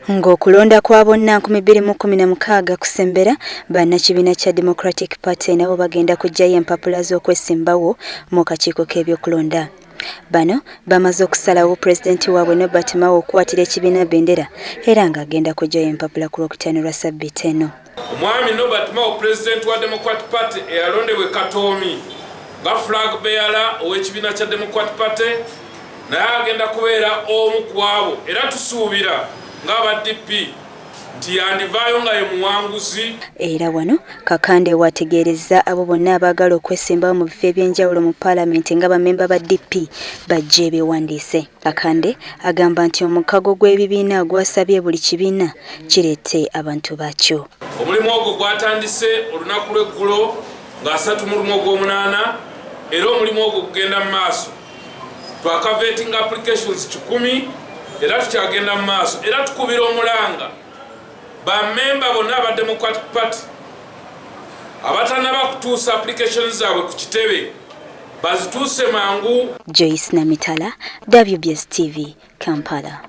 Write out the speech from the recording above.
Ng'okulonda kwa bonna 2016 kusembera bannakibiina kya Democratic Party nabo bagenda kujjayo empapula z'okwesimbawo mu kakiiko k'ebyokulonda. Bano bamaze okusalawo pulezidenti waabwe Norbert Mao okukwatira ekibiina bendera era ng'agenda kujjayo empapula ku Lwokutaano lwa Ssabbiiti eno. Omwami Norbert Mao pulezidenti wa Democratic Party eyalondebwa Katoomi nga flag bearer ow'ekibiina kya Democratic Party naye agenda kubeera omu ku abo era tusuubira ng'aba DP nti yandivaayo nga ye muwanguzi. Era wano Kakande wategeereza abo bonna abaagala okwesimbawo mu bifo eby'enjawulo mu Paalamenti nga bammemba ba DP bajje beewandiise. Kakande agamba nti omukago gw'ebibiina gwasabye buli kibiina kireete abantu baakyo. Omulimu ogwo gwatandise olunaku lw'eggulo nga 3/8 era omulimu ogwo gugenda mu maaso. Twakavetinga applications 10 era tukyagenda mu maaso era tukubira omulanga bammemba bonna aba Democratic Party abatanaba kutuusa applications zaabwe ku kitebe bazituuse mangu. Joyce Namitala, WBS TV, Kampala.